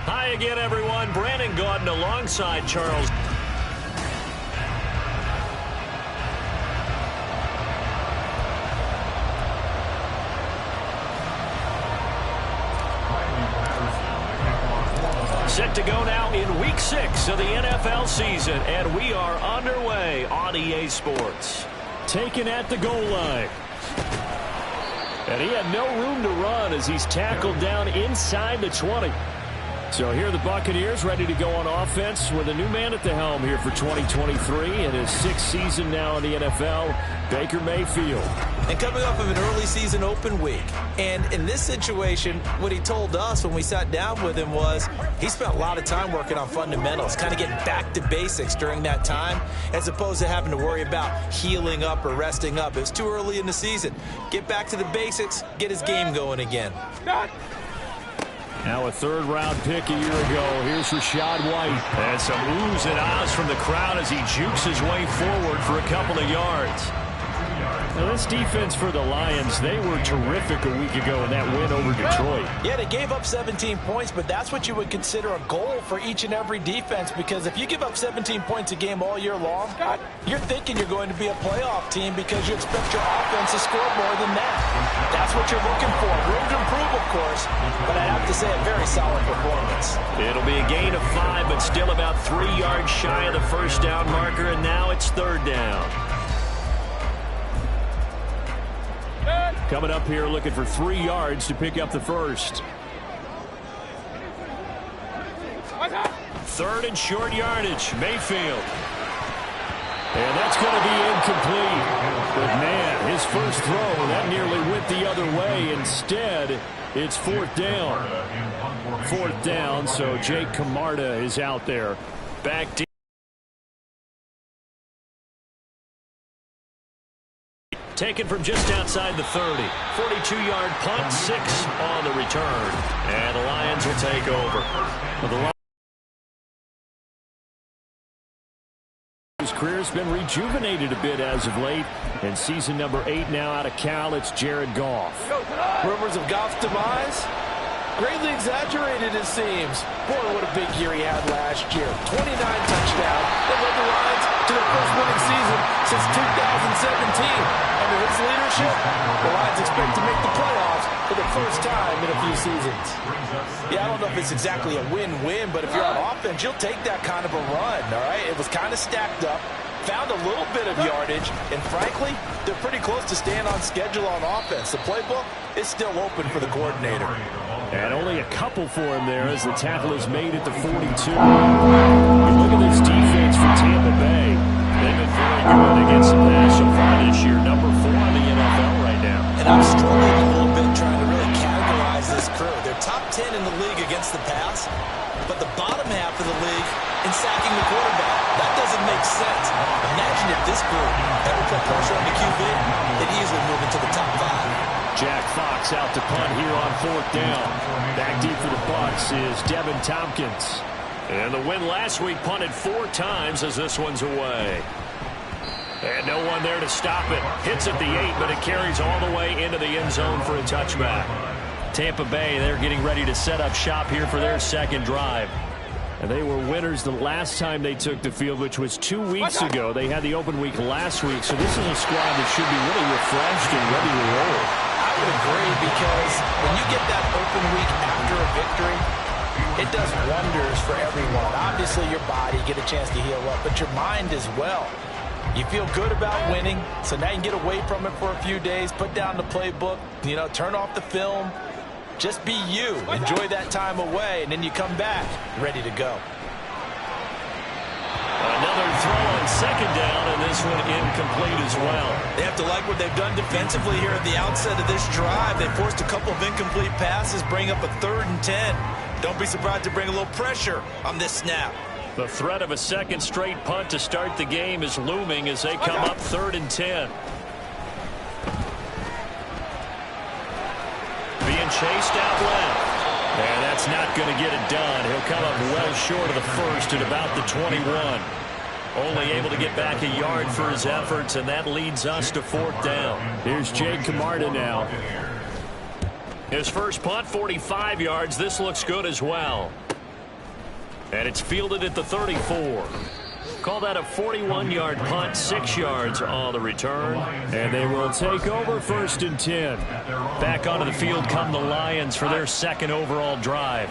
Hi again, everyone. Brandon Gaudin alongside Charles. Set to go now in Week 6 of the NFL season, and we are underway on EA Sports. Taken at the goal line. And he had no room to run as he's tackled down inside the 20. So here are the Buccaneers ready to go on offense with a new man at the helm here for 2023 in his 6th season now in the NFL, Baker Mayfield. And coming off of an early season open week. And in this situation, what he told us when we sat down with him was he spent a lot of time working on fundamentals, kind of getting back to basics during that time, as opposed to having to worry about healing up or resting up. It was too early in the season. Get back to the basics, get his game going again. Now a third-round pick a year ago. Here's Rachaad White. And some oohs and ahs from the crowd as he jukes his way forward for a couple of yards. Now this defense for the Lions, they were terrific a week ago in that win over Detroit. Yeah, they gave up 17 points, but that's what you would consider a goal for each and every defense, because if you give up 17 points a game all year long, you're thinking you're going to be a playoff team because you expect your offense to score more than that. That's what you're looking for. Room to improve, of course, but I have to say a very solid performance. It'll be a gain of 5, but still about 3 yards shy of the first down marker, and now it's third down. Coming up here looking for 3 yards to pick up the first. Third and short yardage, Mayfield. And that's going to be incomplete. But man, his first throw, that nearly went the other way. Instead, it's fourth down. Fourth down, so Jake Camarda is out there. Back deep. Taken from just outside the 30. 42-yard punt, 6 on the return. And the Lions will take over. His career's been rejuvenated a bit as of late. In season number 8 now out of Cal, it's Jared Goff. Rumors of Goff's demise? Greatly exaggerated, it seems. Boy, what a big year he had last year. 29 touchdowns. That led the Lions to their first winning season since 2017. Under his leadership, the Lions expect to make the playoffs for the first time in a few seasons. Yeah, I don't know if it's exactly a win-win, but if you're on offense, you'll take that kind of a run, all right? It was kind of stacked up, found a little bit of yardage, and frankly, they're pretty close to staying on schedule on offense. The playbook is still open for the coordinator. And only a couple for him there as the tackle is made at the 42. You look at this defense for Tampa Bay. They've been very good against the pass so far this year. Number 4 in the NFL right now. And I'm struggling a little bit trying to really categorize this crew. They're top 10 in the league against the pass, but the bottom half of the league in sacking the quarterback. That doesn't make sense. Imagine if this group ever put pressure on the QB, they'd easily move into the top 5. Jack Fox out to punt here on fourth down. Back deep for the Bucs is Devin Tompkins. And the win last week punted 4 times as this one's away. And no one there to stop it. Hits at the 8, but it carries all the way into the end zone for a touchback. Tampa Bay, they're getting ready to set up shop here for their second drive. And they were winners the last time they took the field, which was 2 weeks ago. They had the open week last week, so this is a squad that should be really refreshed and ready to roll. I would agree, because when you get that open week after a victory, it does wonders for everyone. Obviously, your body, get a chance to heal up, but your mind as well. You feel good about winning, so now you can get away from it for a few days, put down the playbook, turn off the film. Just be you. Enjoy that time away, and then you come back ready to go. Another throw on second down, and this one incomplete as well. They have to like what they've done defensively here at the outset of this drive. They forced a couple of incomplete passes, bring up a 3rd and 10. Don't be surprised to bring a little pressure on this snap. The threat of a second straight punt to start the game is looming as they come up 3rd and 10. Being chased out left. And that's not going to get it done. He'll come up well short of the first at about the 21. Only able to get back a yard for his efforts, and that leads us to fourth down. Here's Jake Camarda now. His first punt, 45 yards. This looks good as well. And it's fielded at the 34. Call that a 41-yard punt, 6 yards on the return. And they will take over 1st and 10. Back onto the field come the Lions for their second overall drive.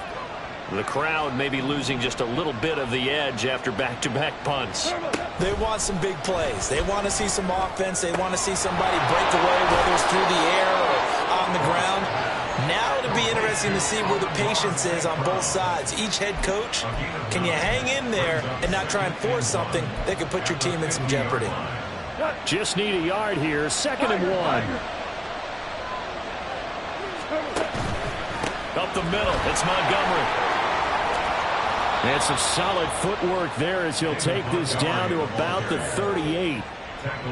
The crowd may be losing just a little bit of the edge after back-to-back punts. They want some big plays. They want to see some offense. They want to see somebody break away, whether it's through the air or on the ground. Now it'll be interesting to see where the patience is on both sides. Each head coach, can you hang in there and not try and force something that could put your team in some jeopardy? Just need a yard here. 2nd and 1. Up the middle, it's Montgomery. And some solid footwork there as he'll take this down to about the 38.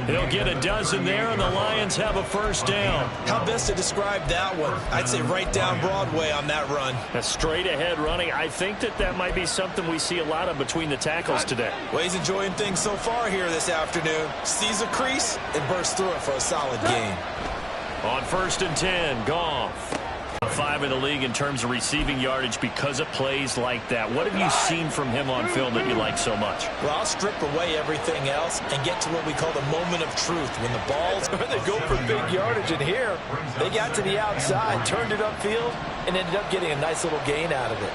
He'll get a dozen there, and the Lions have a 1st down. How best to describe that one? I'd say right down Broadway on that run. A straight-ahead running. I think that might be something we see a lot of between the tackles today. Well, he's enjoying things so far here this afternoon. Sees a crease and bursts through it for a solid gain. On 1st and 10, Goff. 5 in the league in terms of receiving yardage because of plays like that. What have you seen from him on film that you like so much? Well, I'll strip away everything else and get to what we call the moment of truth. When the ball's They go for big yardage, and here they got to the outside, turned it upfield, and ended up getting a nice little gain out of it.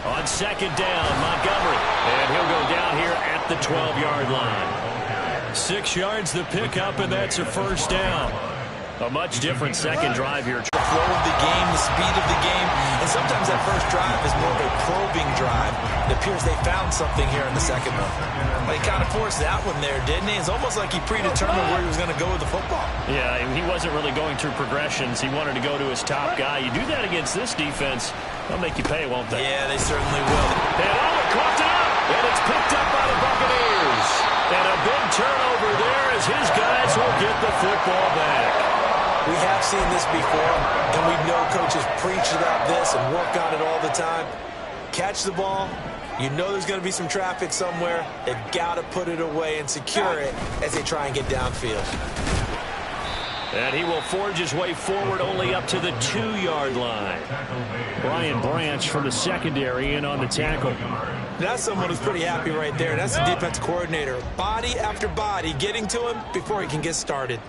On 2nd down, Montgomery. And he'll go down here at the 12-yard line. 6 yards the pickup, and that's a 1st down. A much different second drive here. the flow of the game, the speed of the game, and sometimes that first drive is more of a probing drive. It appears they found something here in the second one. They kind of forced that one there, didn't he? It's almost like he predetermined where he was going to go with the football. Yeah, he wasn't really going through progressions. He wanted to go to his top guy. You do that against this defense, they'll make you pay, won't they? Yeah, they certainly will. And caught it up, and it's picked up by the Buccaneers. And a big turnover there as his guys will get the football back. We have seen this before, and we know coaches preach about this and work on it all the time. Catch the ball. You know there's going to be some traffic somewhere. They've got to put it away and secure it as they try and get downfield. And he will forge his way forward only up to the 2-yard line. Brian Branch from the secondary in on the tackle. That's someone who's pretty happy right there. That's the defense coordinator. Body after body getting to him before he can get started.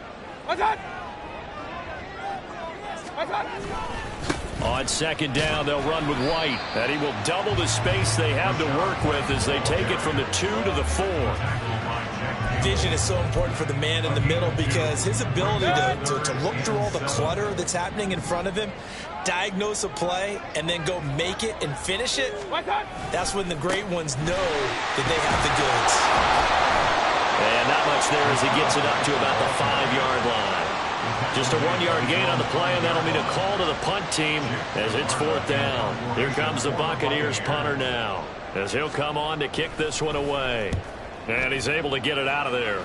On 2nd down, they'll run with White. And he will double the space they have to work with as they take it from the 2 to the 4. Vision is so important for the man in the middle because his ability to look through all the clutter that's happening in front of him, diagnose a play, and then go make it and finish it, that's when the great ones know that they have the goods. And not much there as he gets it up to about the 5-yard line. Just a 1-yard gain on the play, and that'll mean a call to the punt team as it's 4th down. Here comes the Buccaneers punter now as he'll come on to kick this one away. And he's able to get it out of there.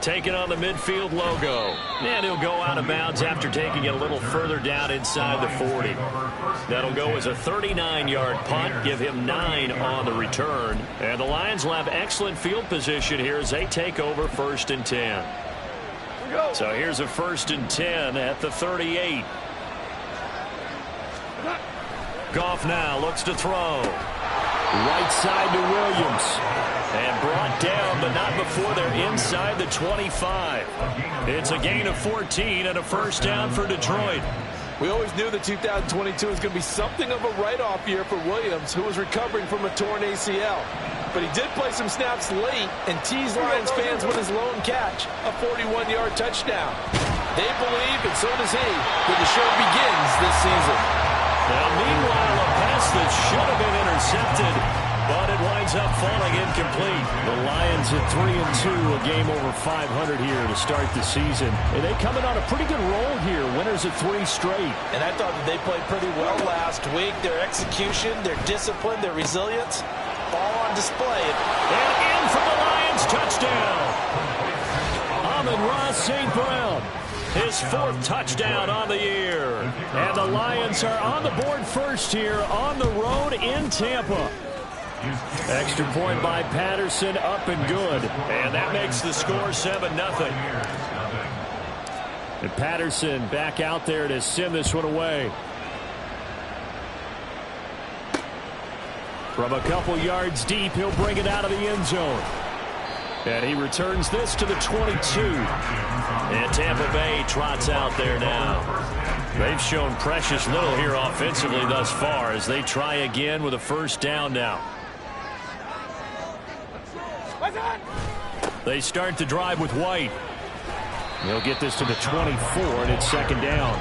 Taking on the midfield logo. And he'll go out of bounds after taking it a little further down inside the 40. That'll go as a 39-yard punt, give him 9 on the return. And the Lions will have excellent field position here as they take over 1st and 10. So here's a 1st and 10 at the 38. Goff now looks to throw. Right side to Williams. And brought down, but not before they're inside the 25. It's a gain of 14 and a 1st down for Detroit. We always knew that 2022 was going to be something of a write-off year for Williams, who was recovering from a torn ACL. But he did play some snaps late and teased Lions fans with his lone catch, a 41-yard touchdown. They believe, and so does he, that the show begins this season. Now, meanwhile, a pass that should have been intercepted, but it winds up falling incomplete. The Lions at 3-2, a game over 500 here to start the season. And they coming on a pretty good roll here, winners of 3 straight. And I thought that they played pretty well last week. Their execution, their discipline, their resilience, all on display. And in for the Lions, touchdown. Amon-Ra St. Brown. His 4th touchdown on the year. And the Lions are on the board first here on the road in Tampa. Extra point by Patterson, up and good. And that makes the score 7-0. And Patterson back out there to send this one away. From a couple yards deep, he'll bring it out of the end zone. And he returns this to the 22. And Tampa Bay trots out there now. They've shown precious little here offensively thus far as they try again with a first down now. They start the drive with White. He'll get this to the 24, and it's second down.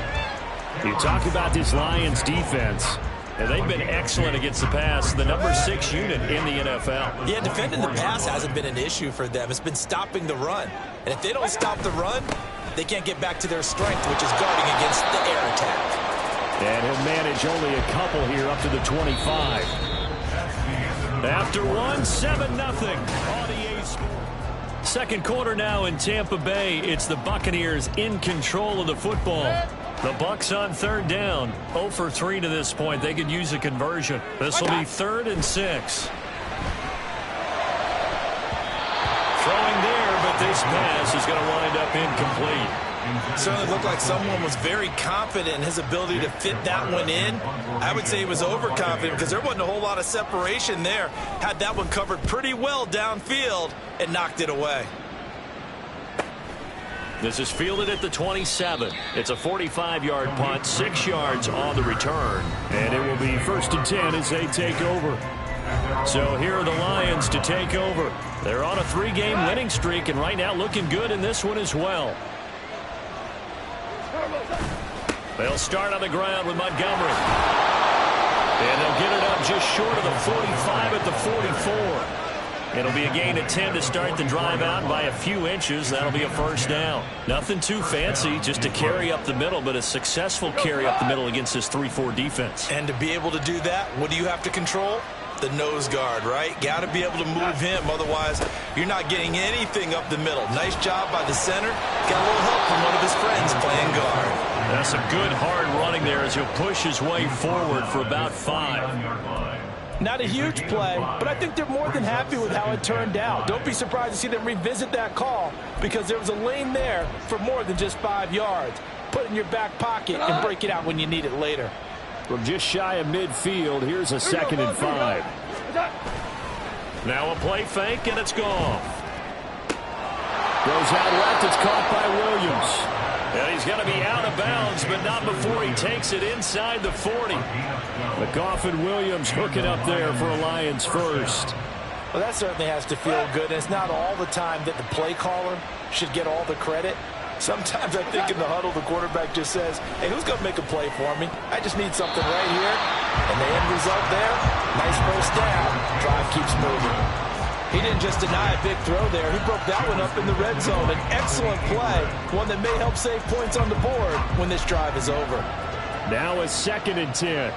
You talk about this Lions defense. And they've been excellent against the pass, the number 6 unit in the NFL. Yeah, defending the pass hasn't been an issue for them. It's been stopping the run. And if they don't stop the run, they can't get back to their strength, which is guarding against the air attack. And he'll manage only a couple here up to the 25. After one, 7-0. Second quarter now in Tampa Bay. It's the Buccaneers in control of the football. The Bucs on third down. 0 for 3 to this point. They could use a conversion. This will be 3rd and 6. Throwing there, but this pass is going to wind up incomplete. Certainly looked like someone was very confident in his ability to fit that one in. I would say he was overconfident because there wasn't a whole lot of separation there. Had that one covered pretty well downfield and knocked it away. This is fielded at the 27. It's a 45-yard punt, 6 yards on the return. And it will be 1st and 10 as they take over. So here are the Lions to take over. They're on a 3-game winning streak, and right now looking good in this one as well. They'll start on the ground with Montgomery. And they'll get it up just short of the 45 at the 44. It'll be a gain of 10 to start the drive out by a few inches. That'll be a first down. Nothing too fancy, just a carry up the middle, but a successful carry up the middle against this 3-4 defense. And to be able to do that, what do you have to control? The nose guard, right? Got to be able to move him. Otherwise, you're not getting anything up the middle. Nice job by the center. Got a little help from one of his friends playing guard. That's a good hard running there as he'll push his way forward for about 5. Not a huge play, but I think they're more than happy with how it turned out. Don't be surprised to see them revisit that call because there was a lane there for more than just 5 yards. Put it in your back pocket and break it out when you need it later. From just shy of midfield, here's a 2nd and 5. Now a play fake, and it's gone. Goes out left, it's caught by Williams. And he's going to be out of bounds, but not before he takes it inside the 40. McGoffin Williams hooking up there for a Lions first. Well, that certainly has to feel good. And it's not all the time that the play caller should get all the credit. Sometimes I think in the huddle, the quarterback just says, hey, who's going to make a play for me? I just need something right here. And the end result there, nice first down. Drive keeps moving. He didn't just deny a big throw there. He broke that one up in the red zone. An excellent play, one that may help save points on the board when this drive is over. Now a 2nd and 10.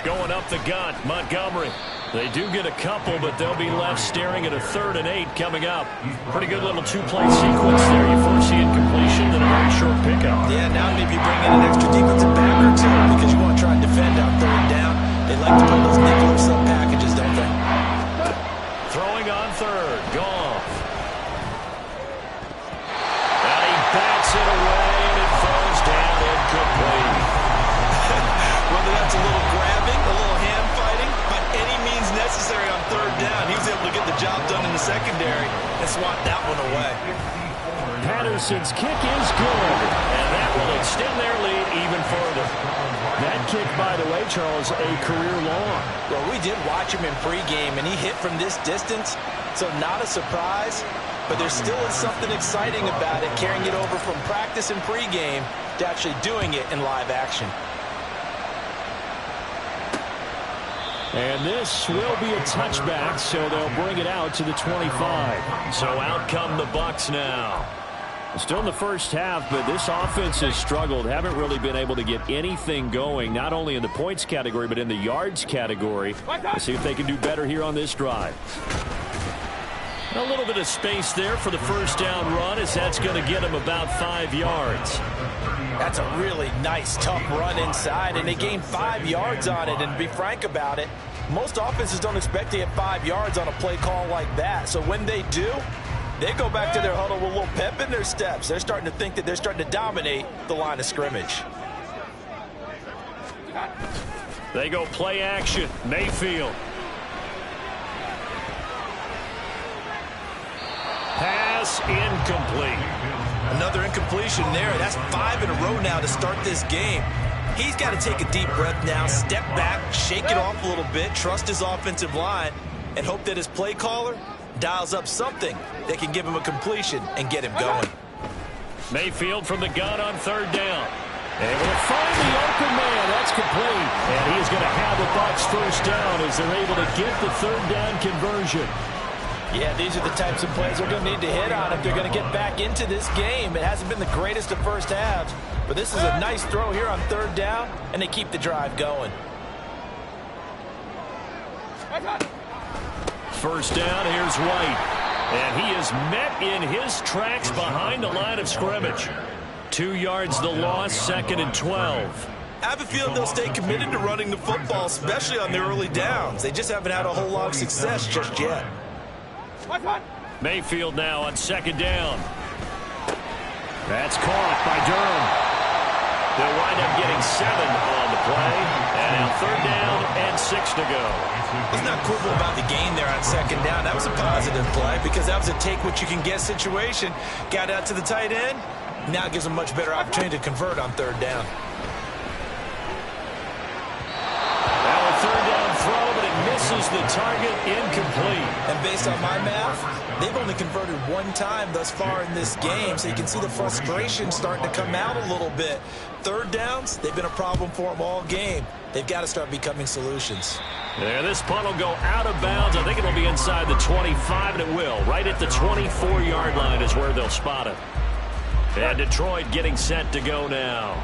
Going up the gut, Montgomery. They do get a couple, but they'll be left staring at a 3rd and 8 coming up. Pretty good little 2-play sequence there. You force the incompletion, then a very short pickup. Yeah, now maybe bring in an extra defensive back or two because you want to try and defend out 3rd down. They like to play those nickel or sub packages, don't they? Throwing on 3rd, Goff. And he backs it away, and it falls down incomplete. Whether that's a little grabbing, a little hand fighting, by any means necessary on 3rd down, he was able to get the job done in the secondary and swat that one away. Patterson's kick is good, and that will extend their lead even further. That kick, by the way, Charles, a career long. Well, we did watch him in pregame, and he hit from this distance, so not a surprise. But there still is something exciting about it, carrying it over from practice and pregame to actually doing it in live action. And this will be a touchback, so they'll bring it out to the 25. So out come the Bucs now. Still in the first half, but this offense has struggled. Haven't really been able to get anything going, not only in the points category, but in the yards category. Let's see if they can do better here on this drive. A little bit of space there for the first down run, as that's going to get them about 5 yards. That's a really nice, tough run inside, and they gained 5 yards on it. And to be frank about it, most offenses don't expect to get 5 yards on a play call like that. So when they do, they go back to their huddle with a little pep in their steps. They're starting to think that they're starting to dominate the line of scrimmage. They go play action. Mayfield. Pass incomplete. Another incompletion there. That's 5 in a row now to start this game. He's got to take a deep breath now, step back, shake it off a little bit, trust his offensive line, and hope that his play caller dials up something that can give him a completion and get him going. Mayfield from the gun on third down. Able to find the open man. That's complete. And he's going to have the Bucs first down as they're able to get the third down conversion. Yeah, these are the types of plays they're going to need to hit on if they're going to get back into this game. It hasn't been the greatest of first halves, but this is a nice throw here on third down, and they keep the drive going. First down, here's White. And he is met in his tracks behind the line of scrimmage. 2 yards the loss, 2nd and 12. I have a feeling they'll stay committed to running the football, especially on their early downs. They just haven't had a whole lot of success just yet. Mayfield now on 2nd down. That's caught by Durham. They'll wind up getting 7 on the play. And now 3rd down and 6 to go. Let's not quibble about the gain there on 2nd down. That was a positive play because that was a take-what-you-can-get situation. Got out to the tight end. Now it gives them a much better opportunity to convert on 3rd down. Now a 3rd down throw, but it misses the target, incomplete. And based on my math, they've only converted 1 time thus far in this game, so you can see the frustration starting to come out a little bit. 3rd downs, they've been a problem for them all game. They've got to start becoming solutions. There, this punt will go out of bounds. I think it'll be inside the 25, and it will. Right at the 24-yard line is where they'll spot it. And Detroit getting set to go now.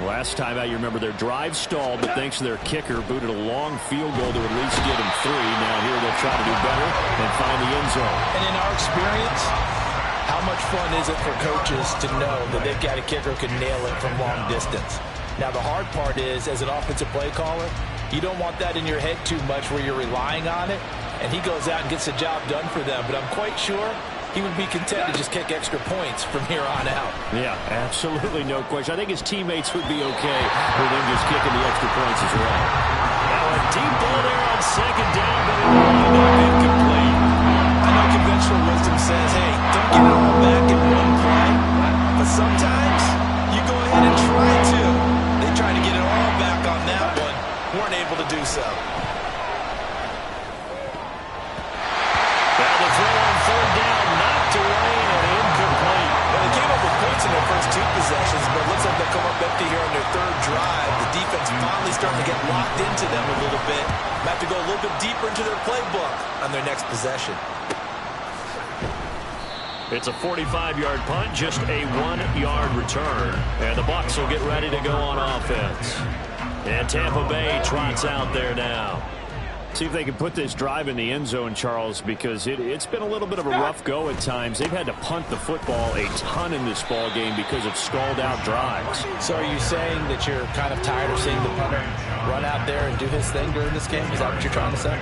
Last time out, you remember their drive stalled, but thanks to their kicker, booted a long field goal to at least get him 3. Now here they'll try to do better and find the end zone. And in our experience, how much fun is it for coaches to know that they've got a kicker who can nail it from long distance? Now, the hard part is, as an offensive play caller, you don't want that in your head too much where you're relying on it, and he goes out and gets the job done for them. But I'm quite sure he would be content to just kick extra points from here on out. Yeah, absolutely no question. I think his teammates would be okay with him just kicking the extra points as well. Now a deep ball there on 2nd down, but it will wind up incomplete. I know conventional wisdom says, hey, don't get it all back in one play. But sometimes you go ahead and try to. They tried to get it all back on that one. Weren't able to do so. Now the throw on 3rd down, knocked away and incomplete. Well, they came up with points in their first 2 possessions, but it looks like they'll come up empty here on their 3rd drive. The defense finally starting to get locked into them a little bit. Might have to go a little bit deeper into their playbook on their next possession. It's a 45-yard punt, just a 1-yard return. And the Bucs will get ready to go on offense. And Tampa Bay trots out there now. See if they can put this drive in the end zone, Charles, because it's been a little bit of a rough go at times. They've had to punt the football a ton in this ball game because of stalled-out drives. So are you saying that you're kind of tired of seeing the punter run out there and do his thing during this game? Is that what you're trying to say?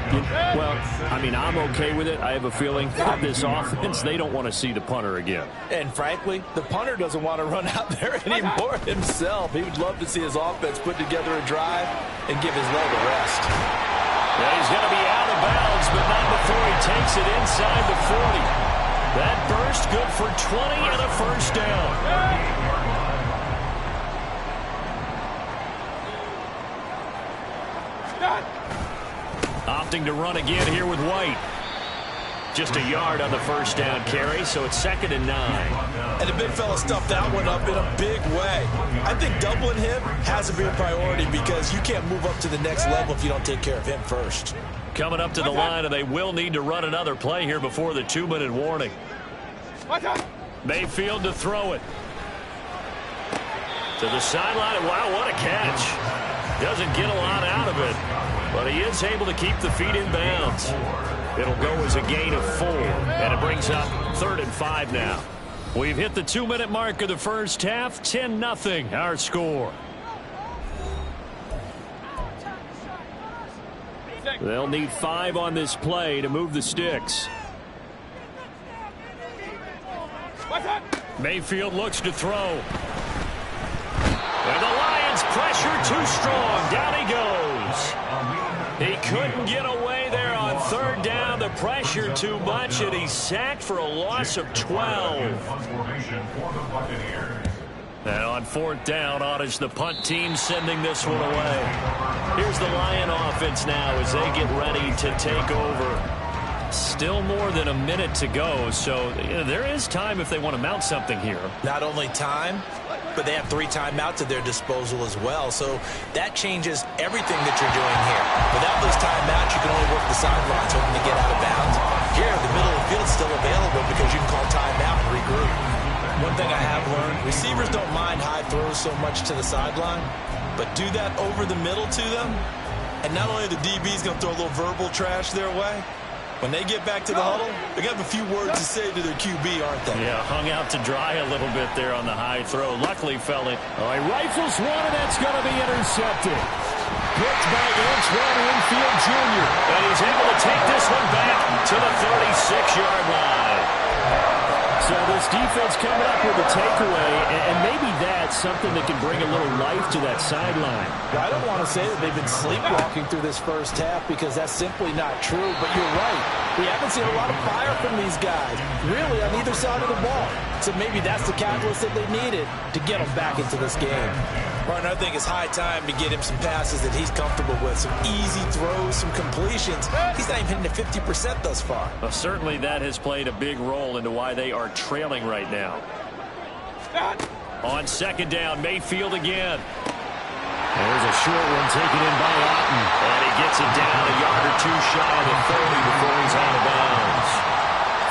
Well, I mean, I'm okay with it. I have a feeling that this offense, they don't want to see the punter again. And frankly, the punter doesn't want to run out there anymore himself. He would love to see his offense put together a drive and give his leg a rest. Yeah, he's going to be out of bounds, but not before he takes it inside the 40. That burst good for 20 and a first down. Opting to run again here with White. Just a yard on the first down carry, so it's 2nd and 9. And the big fella stuffed that one up in a big way. I think doubling him has to be a priority because you can't move up to the next level if you don't take care of him first. Coming up to the line, and they will need to run another play here before the 2-minute warning. Mayfield to throw it. To the sideline. Wow, what a catch. Doesn't get a lot out of it, but he is able to keep the feet in bounds. It'll go as a gain of 4, and it brings up 3rd and 5 now. We've hit the 2-minute mark of the first half. 10-0 our score. They'll need 5 on this play to move the sticks. Mayfield looks to throw. And the Lions pressure too strong. Down he goes. goes. He couldn't get away there on third down. The pressure too much, and he's sacked for a loss of 12. And on fourth down, on is the punt team sending this one away. Here's the Lion offense now as they get ready to take over. Still more than a minute to go, so there is time if they want to mount something here. Not only time, but they have 3 timeouts at their disposal as well, so that changes everything that you're doing here. Without those timeouts, you can only work the sidelines hoping to get out of bounds. Here, the middle of the field's still available because you can call timeout and regroup. One thing I have learned, receivers don't mind high throws so much to the sideline, but do that over the middle to them, and not only the DB's going to throw a little verbal trash their way, when they get back to the huddle, they're going to have a few words to say to their QB, aren't they? Yeah, hung out to dry a little bit there on the high throw. Luckily fell in. Oh, he rifles one, and that's going to be intercepted. Picked by Antoine Winfield Jr. And he's able to take this one back to the 36-yard line. So this defense coming up with a takeaway, and maybe that's something that can bring a little life to that sideline. I don't want to say that they've been sleepwalking through this first half because that's simply not true, but you're right. We haven't seen a lot of fire from these guys, really, on either side of the ball. So maybe that's the catalyst that they needed to get them back into this game. Martin, I think it's high time to get him some passes that he's comfortable with, some easy throws, some completions. He's not even hitting to 50% thus far. Well, certainly that has played a big role into why they are trailing right now. On second down, Mayfield again. There's a short one taken in by Otten. And he gets it down a yard or two shy of the 30 before he's out of bounds.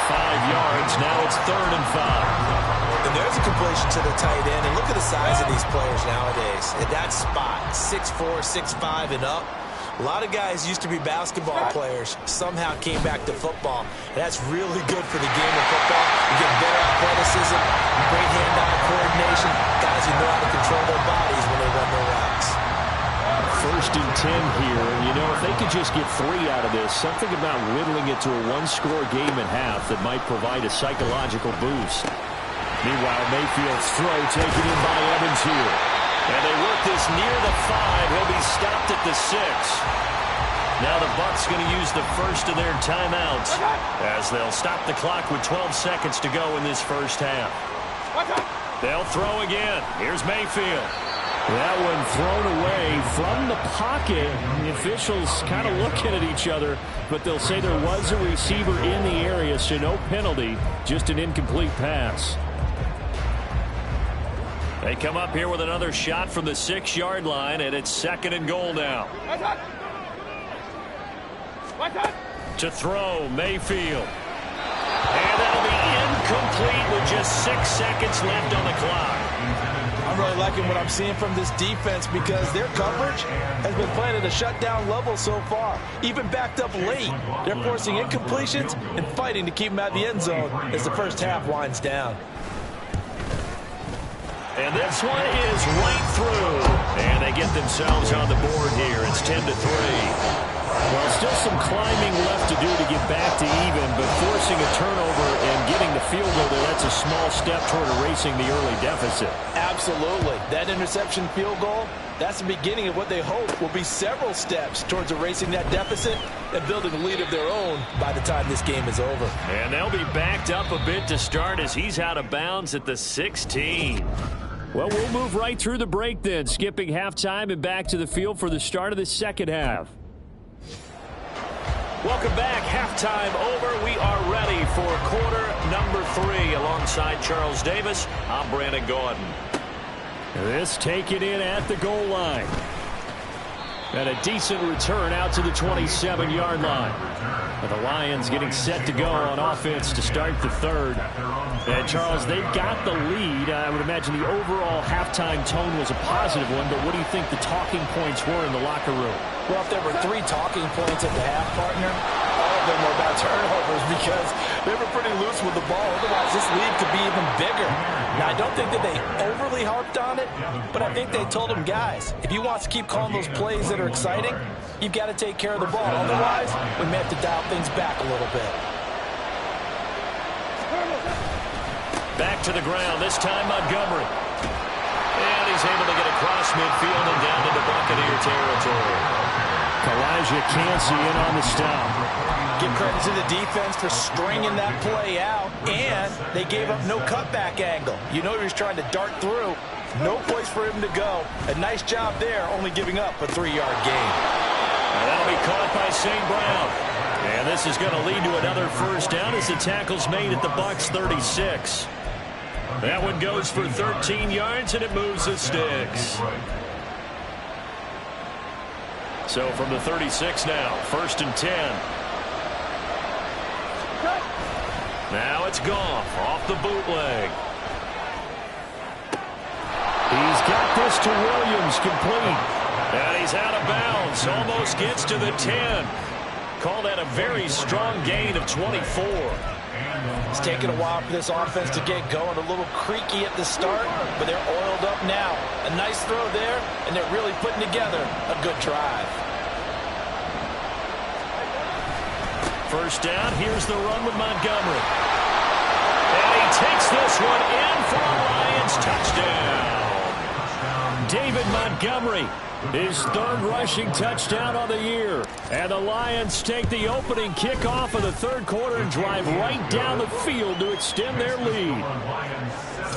5 yards, now it's 3rd and 5. And there's a completion to the tight end. And look at the size of these players nowadays. At that spot, 6'4", 6'5", and up. A lot of guys used to be basketball players, somehow came back to football. And that's really good for the game of football. You get better athleticism, great hand-eye coordination, guys who know how to control their bodies when they run their routes. 1st and 10 here, and you know, if they could just get 3 out of this, something about whittling it to a 1-score game at half that might provide a psychological boost. Meanwhile, Mayfield's throw taken in by Evans here. And they work this near the 5. He'll be stopped at the 6. Now the Bucs going to use the first of their timeouts as they'll stop the clock with 12 seconds to go in this first half. They'll throw again. Here's Mayfield. That one thrown away from the pocket. The officials kind of looking at each other, but they'll say there was a receiver in the area, so no penalty, just an incomplete pass. They come up here with another shot from the 6-yard line, and it's 2nd and goal now. To throw, Mayfield. And that'll be incomplete with just 6 seconds left on the clock. I'm really liking what I'm seeing from this defense because their coverage has been playing at a shutdown level so far. Even backed up late, they're forcing incompletions and fighting to keep them out of the end zone as the first half winds down. And this one is right through. And they get themselves on the board here. It's 10-3. Well, still some climbing left to do to get back to even, but forcing a turnover and getting the field goal there, that's a small step toward erasing the early deficit. Absolutely. That interception field goal, that's the beginning of what they hope will be several steps towards erasing that deficit and building a lead of their own by the time this game is over. And they'll be backed up a bit to start as he's out of bounds at the 16. Well, we'll move right through the break then, skipping halftime and back to the field for the start of the second half. Welcome back. Halftime over. We are ready for quarter number 3 alongside Charles Davis. I'm Brandon Gordon. This taken in at the goal line. And a decent return out to the 27-yard line. And the Lions getting set to go on offense to start the 3rd. And Charles, they've got the lead. I would imagine the overall halftime tone was a positive one, but what do you think the talking points were in the locker room? Well, if there were 3 talking points at the half, partner, all of them were about turnovers because they were pretty loose with the ball. Otherwise, this lead could be even bigger. Now, I don't think that they overly harped on it, but I think they told them, guys, if you want to keep calling those plays that are exciting, you've got to take care of the ball. Otherwise, we may have to dial things back a little bit. Back to the ground, this time Montgomery. And he's able to get across midfield and down into Buccaneer territory. Elijah Cansey in on the stop. Give credit to the defense for stringing that play out, and they gave up no cutback angle. You know he was trying to dart through. No place for him to go. A nice job there, only giving up a 3-yard gain. And that'll be caught by St. Brown. And this is going to lead to another first down as the tackle's made at the Bucs 36. That one goes for 13 yards, and it moves the sticks. So from the 36 now, 1st and 10. Now it's Goff off the bootleg. He's got this to Williams, complete. And he's out of bounds, almost gets to the 10. Call that a very strong gain of 24. It's taken a while for this offense to get going. A little creaky at the start, but they're oiled up now. A nice throw there, and they're really putting together a good drive. First down, here's the run with Montgomery. And he takes this one in for a Lions touchdown. David Montgomery, his 3rd rushing touchdown of the year. And the Lions take the opening kickoff of the 3rd quarter and drive right down the field to extend their lead.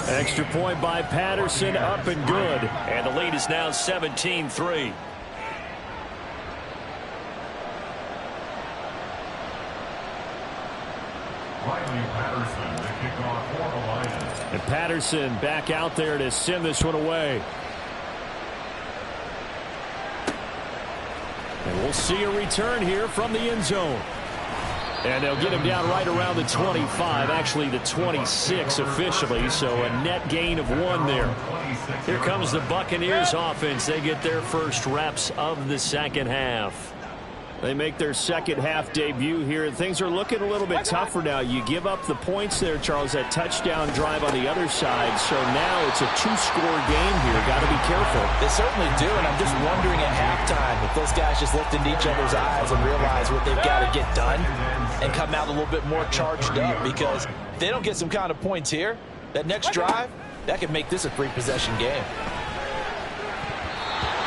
Extra point by Patterson, up and good. And the lead is now 17-3. And Patterson back out there to send this one away. And we'll see a return here from the end zone. And they'll get him down right around the 25, actually the 26 officially, so a net gain of 1 there. Here comes the Buccaneers offense. They get their first reps of the second half. They make their second half debut here. Things are looking a little bit tougher now. You give up the points there, Charles, that touchdown drive on the other side. So now it's a 2-score game here. Got to be careful. They certainly do, and I'm just wondering at halftime if those guys just looked into each other's eyes and realize what they've got to get done and come out a little bit more charged up, because if they don't get some kind of points here, that next drive, that could make this a 3-possession game.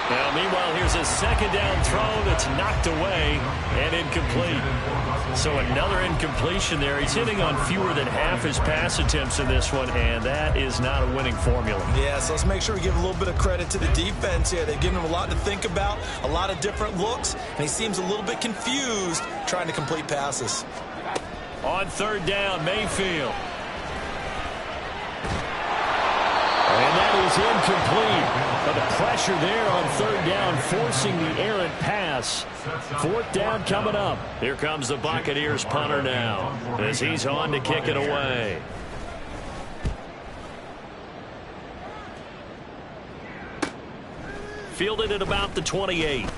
Now, meanwhile, here's a second down throw that's knocked away and incomplete. So another incompletion there. He's hitting on fewer than half his pass attempts in this one, and that is not a winning formula. Yeah, so let's make sure we give a little bit of credit to the defense here. They've given him a lot to think about, a lot of different looks, and he seems a little bit confused trying to complete passes. On 3rd down, Mayfield. And that is incomplete. But the pressure there on 3rd down, forcing the errant pass. 4th down coming up. Here comes the Buccaneers punter now, as he's on to kick it away. Fielded at about the 28.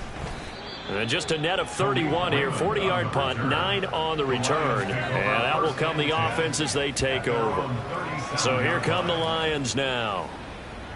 And just a net of 31 here. 40-yard punt, 9 on the return. And out will come the offense as they take over. So here come the Lions now.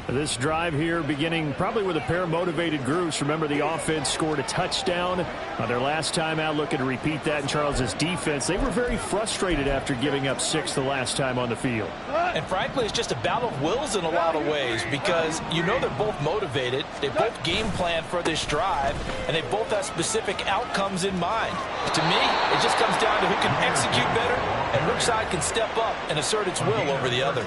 This drive here beginning probably with a pair of motivated groups. Remember, the offense scored a touchdown their last time out, looking to repeat that in Charles's defense. They were very frustrated after giving up 6 the last time on the field. And frankly, it's just a battle of wills in a lot of ways, because you know they're both motivated. They both game plan for this drive, and they both have specific outcomes in mind. To me, it just comes down to who can execute better and which side can step up and assert its will over the other.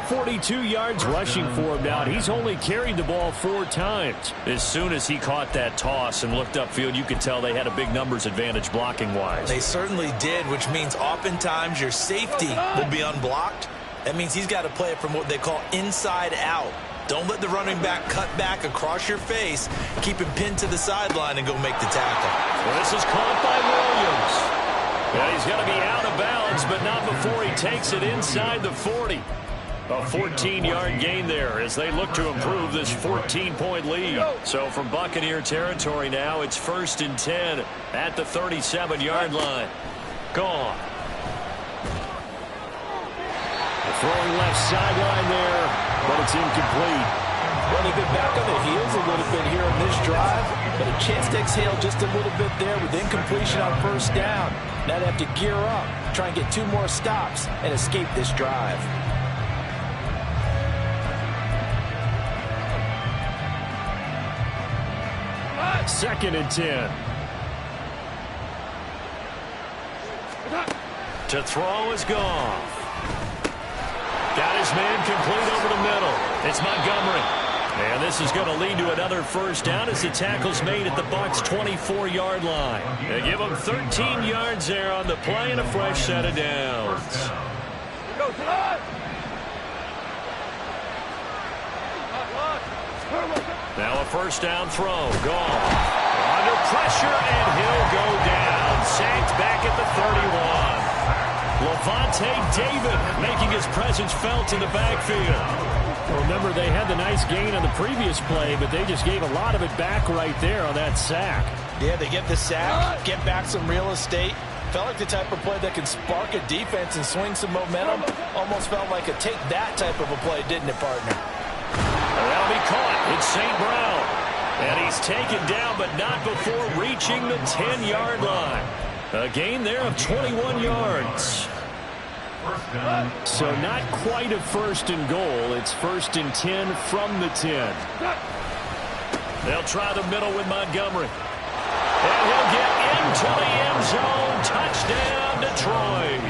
42 yards rushing for him now. He's only carried the ball 4 times. As soon as he caught that toss and looked upfield, you could tell they had a big numbers advantage blocking-wise. They certainly did, which means oftentimes your safety will be unblocked. That means he's got to play it from what they call inside out. Don't let the running back cut back across your face. Keep him pinned to the sideline and go make the tackle. Well, this is caught by Williams. Well, he's going to be out of bounds, but not before he takes it inside the 40. A 14-yard gain there as they look to improve this 14-point lead. So from Buccaneer territory now, it's 1st and 10 at the 37-yard line. Gone. Throwing left sideline there, but it's incomplete. Well, they've been back on their heels a little bit here on this drive, but a chance to exhale just a little bit there with incompletion on 1st down. Now they have to gear up, try and get 2 more stops and escape this drive. 2nd and 10. To throw is Goff. Got his man complete over the middle. It's Montgomery. And this is going to lead to another first down as the tackle's made at the Bucs' 24-yard line. They give them 13 yards there on the play and a fresh set of downs. Now a first down throw. Goff under pressure, and he'll go down. Sacked back at the 31. Levante David making his presence felt in the backfield. Remember, they had the nice gain on the previous play, but they just gave a lot of it back right there on that sack. Yeah, they get the sack, get back some real estate. Felt like the type of play that can spark a defense and swing some momentum. Almost felt like a take that type of a play, didn't it, partner? That'll be caught. It's St. Brown. And he's taken down, but not before reaching the 10-yard line. A gain there of 21 yards. So not quite a 1st and goal. It's 1st and 10 from the 10. They'll try the middle with Montgomery. And he'll get into the end zone. Touchdown, Detroit.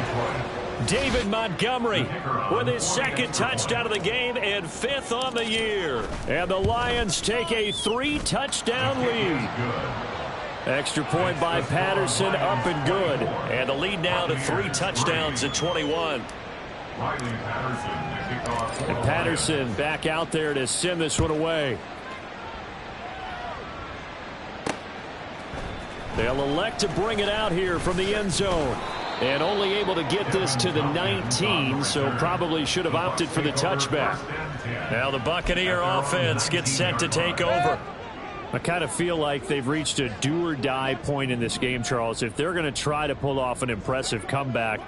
David Montgomery with his 2nd touchdown of the game and 5th on the year. And the Lions take a 3-touchdown lead. Extra point by Patterson, up and good. And the lead now to 3 touchdowns at 21. And Patterson back out there to send this one away. They'll elect to bring it out here from the end zone. And only able to get this to the 19, so probably should have opted for the touchback. Now the Buccaneer offense gets set to take over. I kind of feel like they've reached a do-or-die point in this game, Charles. If they're going to try to pull off an impressive comeback,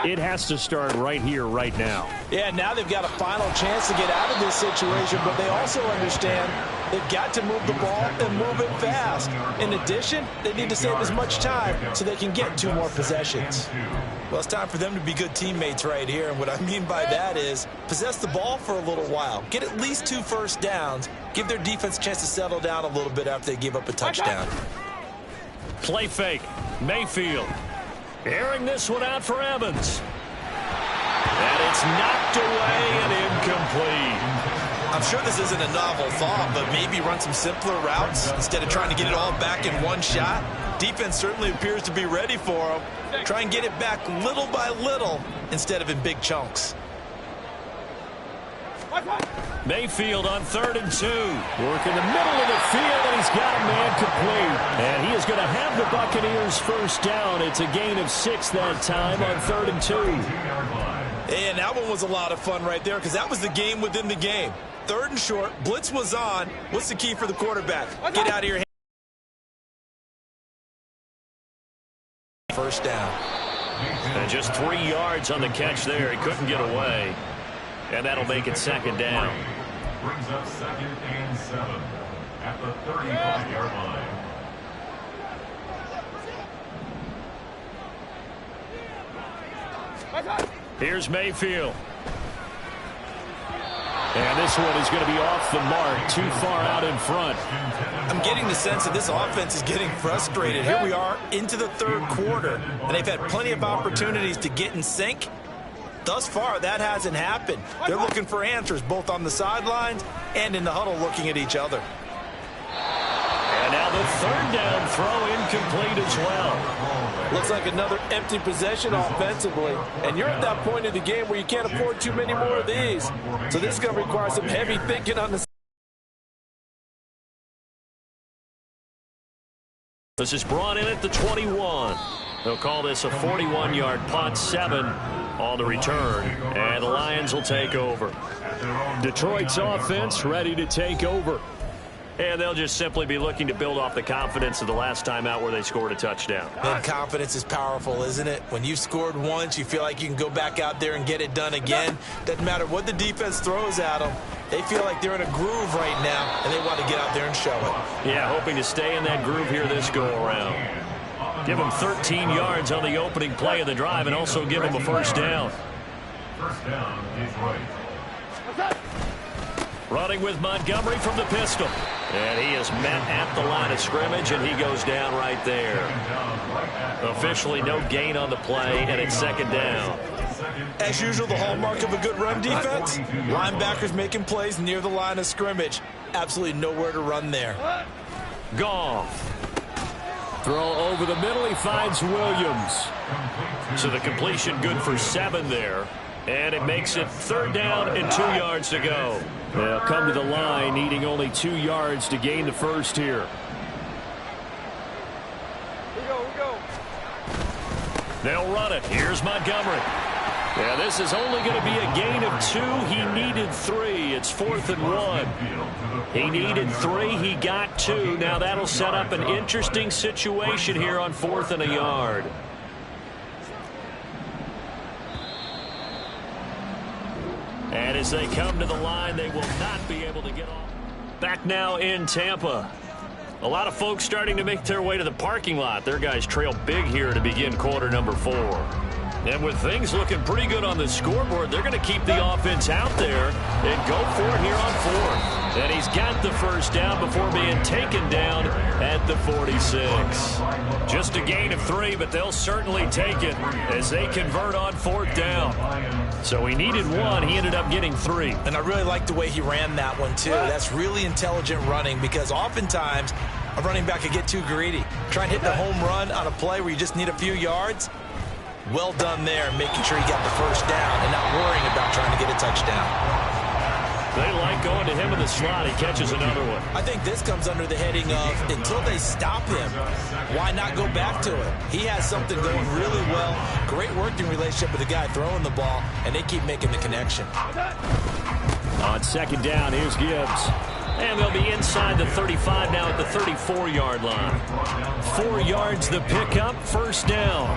it has to start right here, right now. Yeah, now they've got a final chance to get out of this situation, but they also understand they've got to move the ball and move it fast. In addition, they need to save as much time so they can get 2 more possessions. Well, it's time for them to be good teammates right here, and what I mean by that is possess the ball for a little while, get at least 2 first downs, give their defense a chance to settle down a little bit after they give up a touchdown. Play fake. Mayfield airing this one out for Evans. And it's knocked away and incomplete. I'm sure this isn't a novel thought, but maybe run some simpler routes instead of trying to get it all back in one shot. Defense certainly appears to be ready for them. Try and get it back little by little instead of in big chunks. Mayfield on 3rd and 2. Work in the middle of the field, and he's got a man complete. And he is going to have the Buccaneers first down. It's a gain of 6 that time on 3rd and 2. And that one was a lot of fun right there because that was the game within the game. 3rd and short, blitz was on. What's the key for the quarterback? Get out of your hand. First down. And just 3 yards on the catch there. He couldn't get away. And that'll make it 2nd down. Brings up 2nd and 7 at the 35-yard line. Here's Mayfield. And this one is going to be off the mark, too far out in front. I'm getting the sense that this offense is getting frustrated. Here we are into the 3rd quarter, and they've had plenty of opportunities to get in sync. Thus far, that hasn't happened. They're looking for answers both on the sidelines and in the huddle looking at each other. And now the 3rd down throw incomplete as well. Looks like another empty possession offensively. And you're at that point in the game where you can't afford too many more of these. So this is going to require some heavy thinking on the. This is brought in at the 21. They'll call this a 41-yard punt, 7 on the return. And the Lions will take over. Detroit's offense ready to take over. And they'll just simply be looking to build off the confidence of the last time out where they scored a touchdown. And confidence is powerful, isn't it? When you've scored once, you feel like you can go back out there and get it done again. Doesn't matter what the defense throws at them. They feel like they're in a groove right now, and they want to get out there and show it. Yeah, hoping to stay in that groove here this go-around. Give them 13 yards on the opening play of the drive and also give them a first down. First down, Detroit. Running with Montgomery from the pistol. And he is met at the line of scrimmage, and he goes down right there. Officially no gain on the play, and it's second down. As usual, the hallmark of a good run defense, linebackers making plays near the line of scrimmage. Absolutely nowhere to run there. Goff. Throw over the middle. He finds Williams. So the completion good for 7 there. And it makes it third down and 2 yards to go. They'll come to the line needing only 2 yards to gain the first here. We go. They'll run it. Here's Montgomery. Yeah, this is only going to be a gain of 2. He needed 3. It's 4th and 1. He needed 3. He got 2. Now that'll set up an interesting situation here on 4th and a yard. And as they come to the line, they will not be able to get off. Back now in Tampa. A lot of folks starting to make their way to the parking lot. Their guys trail big here to begin quarter number 4. And with things looking pretty good on the scoreboard, they're going to keep the offense out there and go for it here on 4th. And he's got the first down before being taken down at the 46. Just a gain of 3, but they'll certainly take it as they convert on 4th down. So he needed 1. He ended up getting 3. And I really like the way he ran that one, too. That's really intelligent running because oftentimes a running back could get too greedy. Try and hit the home run on a play where you just need a few yards. Well done there, making sure he got the first down and not worrying about trying to get a touchdown. They like going to him in the slot. He catches another one. I think this comes under the heading of until they stop him, why not go back to it? He has something going really well. Great working relationship with the guy throwing the ball, and they keep making the connection. On second down, here's Gibbs. And they'll be inside the 35 now at the 34-yard line. 4 yards the pickup, first down.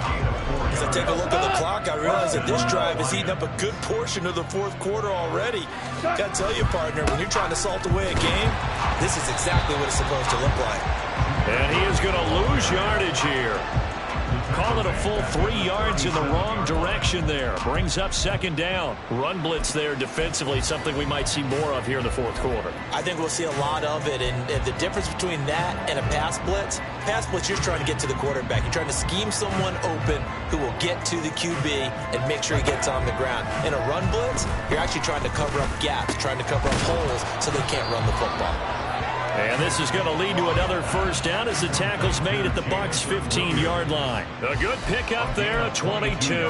As I take a look at the clock, I realize that this drive has eaten up a good portion of the 4th quarter already. Got to tell you, partner, when you're trying to salt away a game, this is exactly what it's supposed to look like. And he is going to lose yardage here. Call it a full 3 yards in the wrong direction there. Brings up second down. Run blitz there defensively, something we might see more of here in the 4th quarter. I think we'll see a lot of it, and the difference between that and a pass blitz, you're trying to get to the quarterback. You're trying to scheme someone open who will get to the QB and make sure he gets on the ground. In a run blitz, you're actually trying to cover up gaps, trying to cover up holes so they can't run the football. And this is going to lead to another first down as the tackle's made at the Bucs' 15-yard line. A good pickup there, a 22.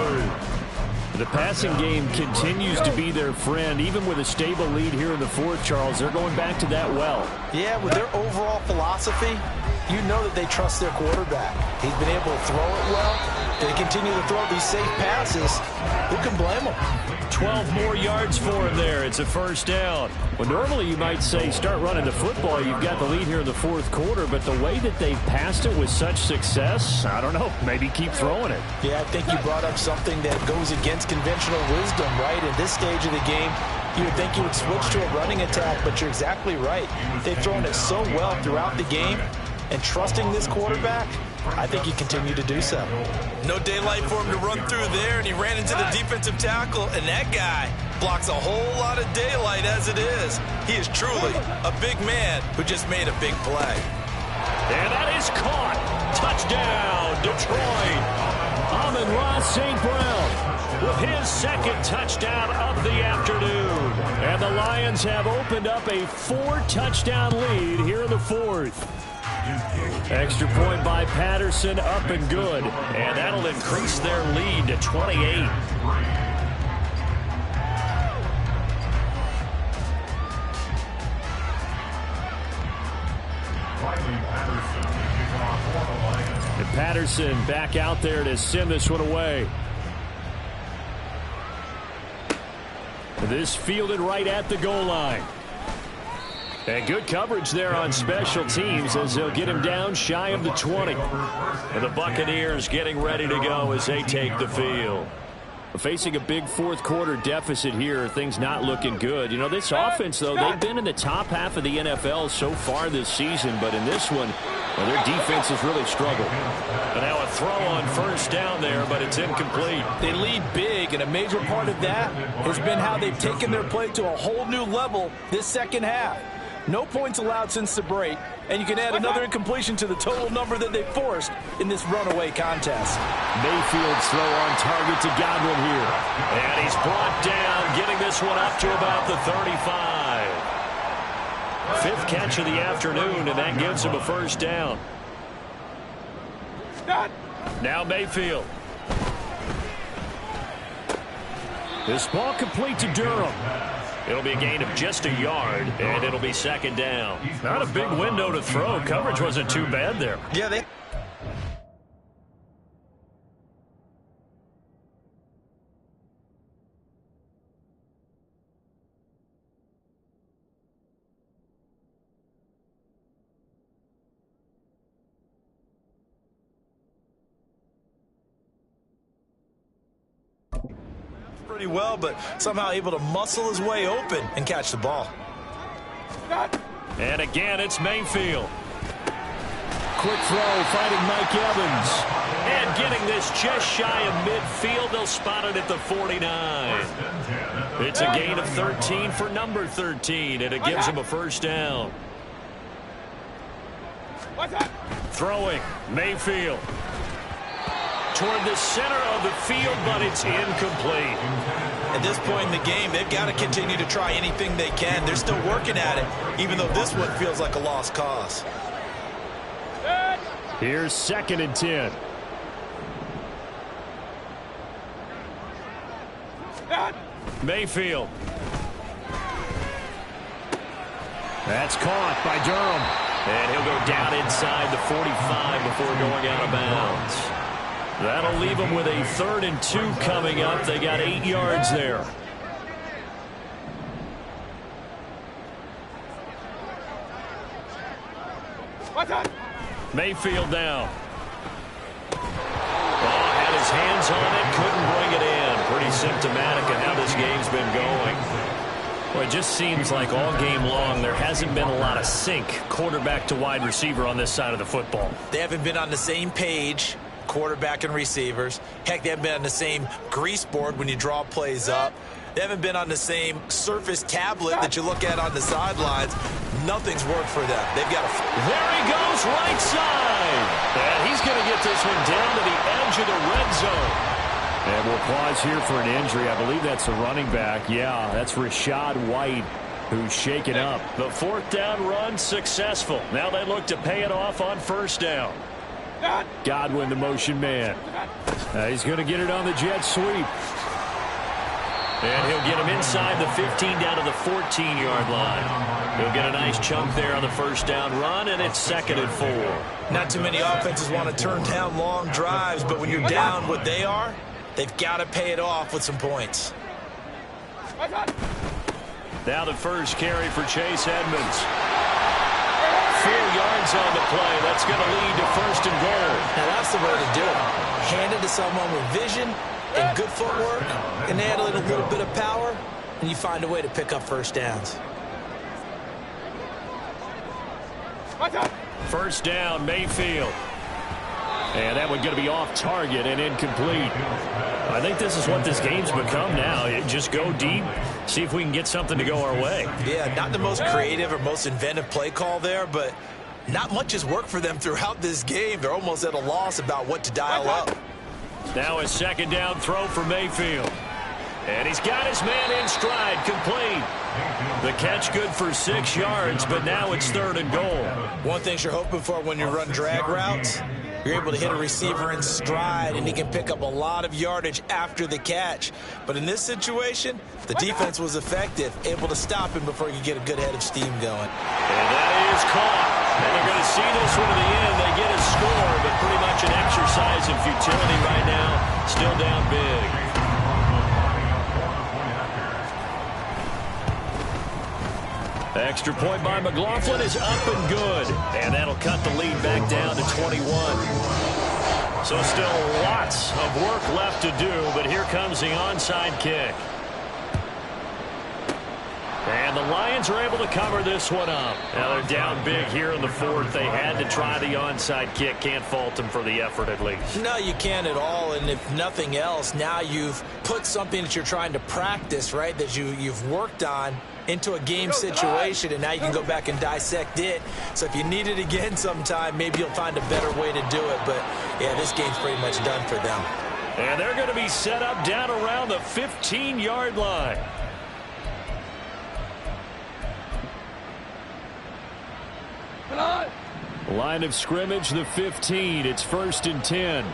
The passing game continues to be their friend. Even with a stable lead here in the 4th, Charles, they're going back to that well. Yeah, with their overall philosophy, you know that they trust their quarterback. He's been able to throw it well. They continue to throw these safe passes. Who can blame them? 12 more yards for him there. It's a first down. Well, normally you might say start running the football. You've got the lead here in the 4th quarter, but the way that they've passed it with such success, I don't know, maybe keep throwing it. Yeah, I think you brought up something that goes against conventional wisdom, right? In this stage of the game, you would think you would switch to a running attack, but you're exactly right. They've thrown it so well throughout the game, and trusting this quarterback, I think you continue to do so. No daylight for him to run through there, and he ran into the defensive tackle, and that guy blocks a whole lot of daylight as it is. He is truly a big man who just made a big play. And that is caught. Touchdown, Detroit. Amon-Ra St. Brown with his second touchdown of the afternoon. And the Lions have opened up a 4-touchdown lead here in the 4th. Extra point by Patterson, up and good. And that'll increase their lead to 28. And Patterson back out there to send this one away. This fielded right at the goal line. And good coverage there on special teams as they'll get him down shy of the 20. And the Buccaneers getting ready to go as they take the field. Facing a big 4th quarter deficit here, things not looking good. You know, this offense, though, they've been in the top half of the NFL so far this season, but in this one, well, their defense has really struggled. And now a throw on first down there, but it's incomplete. They lead big, and a major part of that has been how they've taken their play to a whole new level this second half. No points allowed since the break, and you can add another incompletion to the total number that they forced in this runaway contest. Mayfield's throw on target to Godwin here. And he's brought down, getting this one up to about the 35. Fifth catch of the afternoon, and that gives him a first down. Now Mayfield. This ball complete to Durham. It'll be a gain of just a yard, and it'll be second down. Not a big window to throw. Coverage wasn't too bad there. Yeah, they... pretty well, but somehow able to muscle his way open and catch the ball. And again, it's Mayfield. Quick throw, fighting Mike Evans. And getting this just shy of midfield. They'll spot it at the 49. It's a gain of 13 for number 13, and it gives him a first down. Throwing, Mayfield. Toward the center of the field, but it's incomplete. At this point in the game, they've got to continue to try anything they can. They're still working at it, even though this one feels like a lost cause. Here's 2nd and 10. Mayfield. That's caught by Durham. And he'll go down inside the 45 before going out of bounds. That'll leave them with a 3rd and 2 coming up. They got 8 yards there. Mayfield down. Oh, had his hands on it, couldn't bring it in. Pretty symptomatic of how this game's been going. Well, it just seems like all game long there hasn't been a lot of sync quarterback to wide receiver on this side of the football. They haven't been on the same page, quarterback and receivers. Heck, they haven't been on the same grease board when you draw plays up. They haven't been on the same Surface tablet that you look at on the sidelines. Nothing's worked for them. They've got a... There he goes, right side. And he's going to get this one down to the edge of the red zone. And we'll pause here for an injury. I believe that's a running back. Yeah, that's Rashad White, who's shaken up. The 4th down run successful. Now they look to pay it off on 1st down. Godwin, the motion man. He's going to get it on the jet sweep. And he'll get him inside the 15 down to the 14-yard line. He'll get a nice chunk there on the 1st down run, and it's 2nd and 4. Not too many offenses want to turn down long drives, but when you're down what they are, they've got to pay it off with some points. Now the first carry for Chase Edmonds. 4 yards on the play. That's going to lead to 1st and goal. Now that's the way to do it. Hand it to someone with vision and good footwork, and add a little bit of power, and you find a way to pick up 1st downs. 1st down, Mayfield. And that one's going to be off target and incomplete. I think this is what this game's become now. Just go deep, see if we can get something to go our way. Yeah, not the most creative or most inventive play call there, but not much has worked for them throughout this game. They're almost at a loss about what to dial up. Now a 2nd down throw for Mayfield. And he's got his man in stride, complete. The catch good for 6 yards, but now it's 3rd and goal. One thing you're hoping for when you run drag routes, you're able to hit a receiver in stride, and he can pick up a lot of yardage after the catch. But in this situation, the defense was effective, able to stop him before he could get a good head of steam going. And that is caught. And they're going to see this one to the end. They get a score, but pretty much an exercise in futility right now. Still down big. Extra point by McLaughlin is up and good. And that'll cut the lead back down to 21. So still lots of work left to do, but here comes the onside kick. And And the Lions are able to cover this one up. Now they're down big here in the fourth. They had to try the onside kick. Can't fault them for the effort at least. No, you can't at all. And if nothing else, now you've put something that you're trying to practice, right, that you've worked on into a game situation, and now you can go back and dissect it. So if you need it again sometime, maybe you'll find a better way to do it. But, yeah, this game's pretty much done for them. And they're going to be set up down around the 15-yard line. Line of scrimmage, the 15. It's 1st and 10.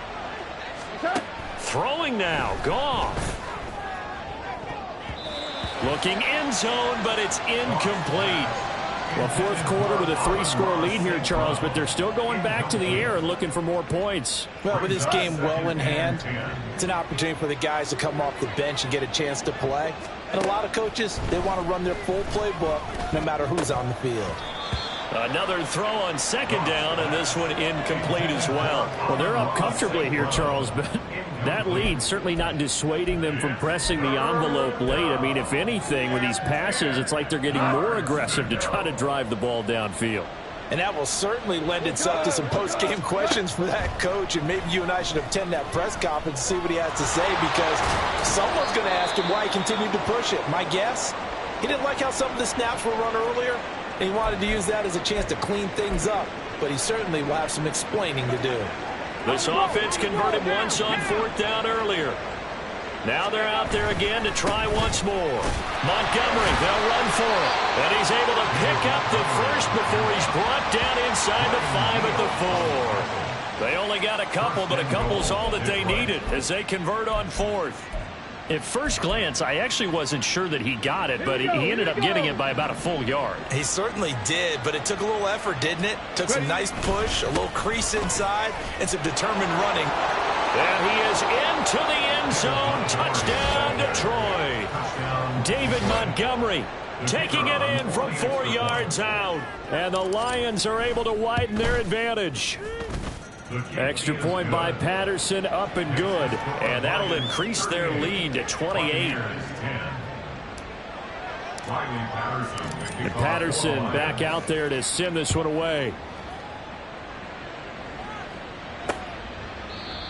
Throwing now, Goff. Looking end zone, but it's incomplete. Well, fourth quarter with a 3-score lead here, Charles, but they're still going back to the air and looking for more points. Well, with this game well in hand, it's an opportunity for the guys to come off the bench and get a chance to play. And a lot of coaches, they want to run their full playbook no matter who's on the field. Another throw on 2nd down, and this one incomplete as well. Well, they're up comfortably here, Charles, but that lead certainly not dissuading them from pressing the envelope late. I mean, if anything, with these passes, it's like they're getting more aggressive to try to drive the ball downfield. And that will certainly lend itself to some post-game questions for that coach, and maybe you and I should attend that press conference and see what he has to say, because someone's going to ask him why he continued to push it. My guess, he didn't like how some of the snaps were run earlier, and he wanted to use that as a chance to clean things up, but he certainly will have some explaining to do. This offense converted once on 4th down earlier. Now they're out there again to try once more. Montgomery, they'll run for it. And he's able to pick up the first before he's brought down inside the 5 at the 4. They only got a couple, but a couple's all that they needed as they convert on 4th. At first glance, I actually wasn't sure that he got it, but he ended up getting it by about a full yard. He certainly did, but it took a little effort, didn't it? Took some nice push, a little crease inside, and some determined running. And he is into the end zone. Touchdown, Detroit. David Montgomery taking it in from 4 yards out. And the Lions are able to widen their advantage. Extra point by Patterson, up and good. And that'll increase their lead to 28. And Patterson back out there to send this one away.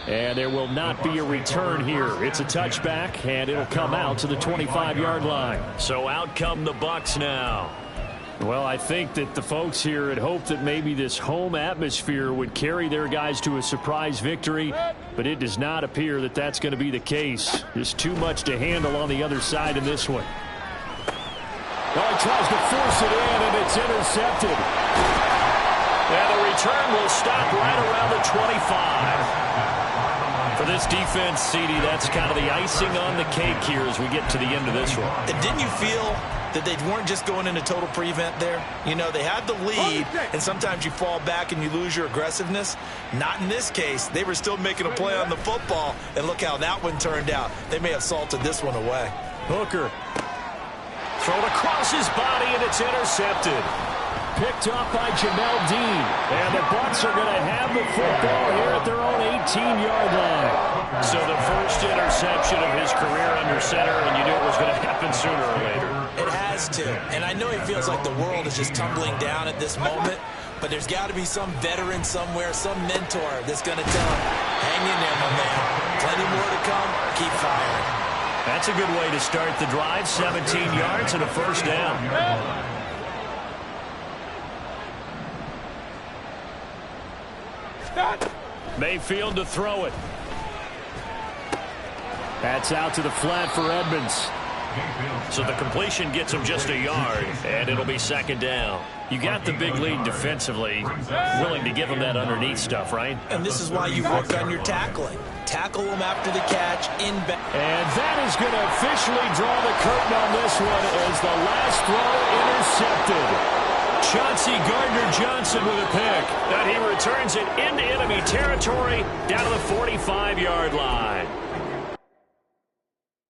And there will not be a return here. It's a touchback, and it'll come out to the 25-yard line. So out come the Bucs now. Well, I think that the folks here had hoped that maybe this home atmosphere would carry their guys to a surprise victory, but it does not appear that that's going to be the case. There's too much to handle on the other side in this one. Well, he tries to force it in, and it's intercepted. And the return will stop right around the 25. For this defense, CD, that's kind of the icing on the cake here as we get to the end of this one. And didn't you feel that they weren't just going into total prevent there? You know, they had the lead, and sometimes you fall back and you lose your aggressiveness. Not in this case. They were still making a play on the football, and look how that one turned out. They may have salted this one away. Hooker. Thrown across his body, and it's intercepted. Picked up by Jamel Dean. And the Bucs are going to have the football here at their own 18-yard line. So the first interception of his career under center, and you knew it was going to happen sooner or later. It has to. And I know he feels like the world is just tumbling down at this moment, but there's got to be some veteran somewhere, some mentor that's going to tell him, hang in there, my man. Plenty more to come. Keep firing. That's a good way to start the drive. 17 yards and a first down. Mayfield to throw it. That's out to the flat for Edmonds. So the completion gets him just a yard, and it'll be 2nd down. You got the big lead defensively, willing to give him that underneath stuff, right? And this is why you work on your tackling. Tackle them after the catch, in back. And that is going to officially draw the curtain on this one as the last throw intercepted. Chauncey Gardner-Johnson with a pick. And he returns it into enemy territory down to the 45-yard line.